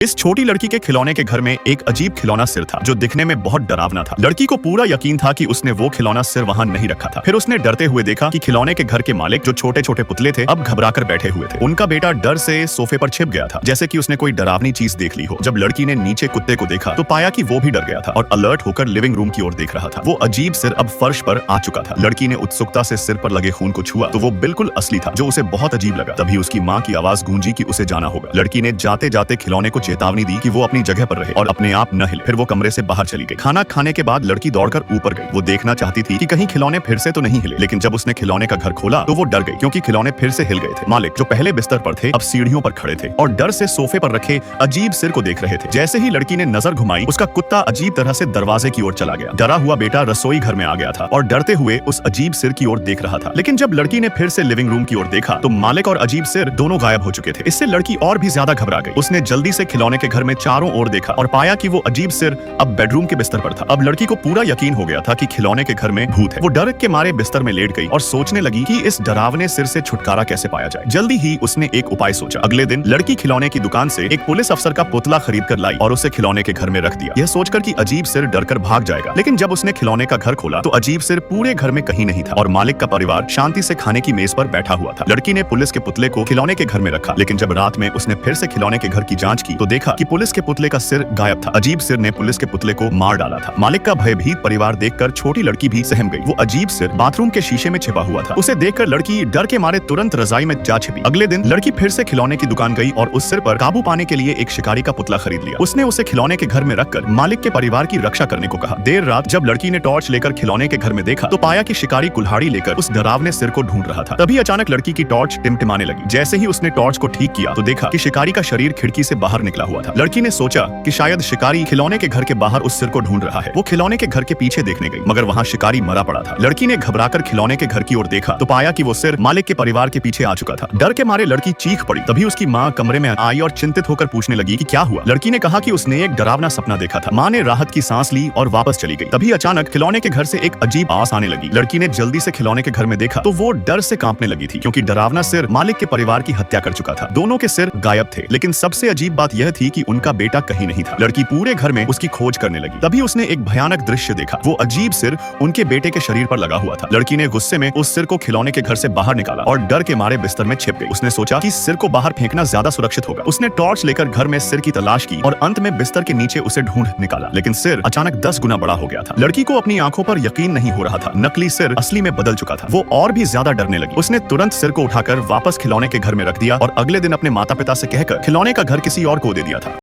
इस छोटी लड़की के खिलौने के घर में एक अजीब खिलौना सिर था जो दिखने में बहुत डरावना था। लड़की को पूरा यकीन था कि उसने वो खिलौना सिर वहां नहीं रखा था। फिर उसने डरते हुए देखा कि खिलौने के घर के मालिक जो छोटे छोटे पुतले थे अब घबराकर बैठे हुए थे। उनका बेटा डर से सोफे पर छिप गया था जैसे कि उसने कोई डरावनी चीज देख ली हो। जब लड़की ने नीचे कुत्ते को देखा तो पाया कि वो भी डर गया था और अलर्ट होकर लिविंग रूम की ओर देख रहा था। वो अजीब सिर अब फर्श पर आ चुका था। लड़की ने उत्सुकता से सिर पर लगे खून को छुआ तो वो बिल्कुल असली था, जो उसे बहुत अजीब लगा। तभी उसकी माँ की आवाज गूंजी कि उसे जाना होगा। लड़की ने जाते जाते खिलौने को चेतावनी दी कि वो अपनी जगह पर रहे और अपने आप न हिले। फिर वो कमरे से बाहर चली गई। खाना खाने के बाद लड़की दौड़कर ऊपर गई। वो देखना चाहती थी कि कहीं खिलौने फिर से तो नहीं हिले, लेकिन जब उसने खिलौने का घर खोला तो वो डर गई क्योंकि खिलौने फिर से हिल गए थे। मालिक जो पहले बिस्तर पर थे अब सीढ़ियों पर खड़े थे और डर से सोफे पर रखे अजीब सिर को देख रहे थे। जैसे ही लड़की ने नजर घुमाई उसका कुत्ता अजीब तरह से दरवाजे की ओर चला गया। डरा हुआ बेटा रसोई घर में आ गया था और डरते हुए उस अजीब सिर की ओर देख रहा था। लेकिन जब लड़की ने फिर से लिविंग रूम की ओर देखा तो मालिक और अजीब सिर दोनों गायब हो चुके थे। इससे लड़की और भी ज्यादा घबरा गई। उसने जल्दी से खिलौने के घर में चारों ओर देखा और पाया कि वो अजीब सिर अब बेडरूम के बिस्तर पर था। अब लड़की को पूरा यकीन हो गया था कि खिलौने के घर में भूत है। वो डर के मारे बिस्तर में लेट गई और सोचने लगी कि इस डरावने सिर से छुटकारा कैसे पाया जाए। जल्दी ही उसने एक उपाय सोचा। अगले दिन लड़की खिलौने की दुकान से एक पुलिस अफसर का पुतला खरीद कर लाई और उसे खिलौने के घर में रख दिया, यह सोचकर कि अजीब सिर डरकर भाग जाएगा। लेकिन जब उसने खिलौने का घर खोला तो अजीब सिर पूरे घर में कहीं नहीं था और मालिक का परिवार शांति से खाने की मेज पर बैठा हुआ था। लड़की ने पुलिस के पुतले को खिलौने के घर में रखा, लेकिन जब रात में उसने फिर से खिलौने के घर की जांच की तो देखा कि पुलिस के पुतले का सिर गायब था। अजीब सिर ने पुलिस के पुतले को मार डाला था। मालिक का भयभीत परिवार देखकर छोटी लड़की भी सहम गई। वो अजीब सिर बाथरूम के शीशे में छिपा हुआ था। उसे देखकर लड़की डर के मारे तुरंत रजाई में जा छिपी। अगले दिन लड़की फिर से खिलौने की दुकान गई और उस सिर पर काबू पाने के लिए एक शिकारी का पुतला खरीद लिया। उसने उसे खिलौने के घर में रखकर मालिक के परिवार की रक्षा करने को कहा। देर रात जब लड़की ने टॉर्च लेकर खिलौने के घर में देखा तो पाया कि शिकारी कुल्हाड़ी लेकर उस डरावने सिर को ढूंढ रहा था। तभी अचानक लड़की की टॉर्च टिमटिमाने लगी। जैसे ही उसने टॉर्च को ठीक किया तो देखा कि शिकारी का शरीर खिड़की से बाहर निकला हुआ था। लड़की ने सोचा कि शायद शिकारी खिलौने के घर के बाहर उस सिर को ढूंढ रहा है। वो खिलौने के घर के पीछे देखने गई मगर वहाँ शिकारी मरा पड़ा था। लड़की ने घबराकर खिलौने के घर की ओर देखा तो पाया कि वो सिर मालिक के परिवार के पीछे आ चुका था। डर के मारे लड़की चीख पड़ी। तभी उसकी माँ कमरे में आई और चिंतित होकर पूछने लगी कि क्या हुआ। लड़की ने कहा कि उसने एक डरावना सपना देखा था। माँ ने राहत की सांस ली और वापस चली गई। तभी अचानक खिलौने के घर से एक अजीब आवाज आने लगी। लड़की ने जल्दी से खिलौने के घर में देखा तो वो डर से कांपने लगी थी क्योंकि डरावना सिर मालिक के परिवार की हत्या कर चुका था। दोनों के सिर गायब थे, लेकिन सबसे अजीब बात यह थी कि उनका बेटा कहीं नहीं था। लड़की पूरे घर में उसकी खोज करने लगी। तभी उसने एक भयानक दृश्य देखा। वो अजीब सिर उनके बेटे के शरीर पर लगा हुआ था। लड़की ने गुस्से में उस सिर को खिलौने के घर से बाहर निकाला और डर के मारे बिस्तर में छिप गई। उसने सोचा कि सिर को बाहर फेंकना ज्यादा सुरक्षित होगा। उसने टॉर्च लेकर घर में सिर की तलाश की और अंत में बिस्तर के नीचे उसे ढूंढ निकाला, लेकिन सिर अचानक 10 गुना बड़ा हो गया था। लड़की को अपनी आंखों पर यकीन नहीं हो रहा था। नकली सिर असली में बदल चुका था। वो और भी ज्यादा डरने लगी। उसने तुरंत सिर को उठाकर वापस खिलौने के घर में रख दिया और अगले दिन अपने माता पिता से कहकर खिलौने का घर किसी और को दे दिया था।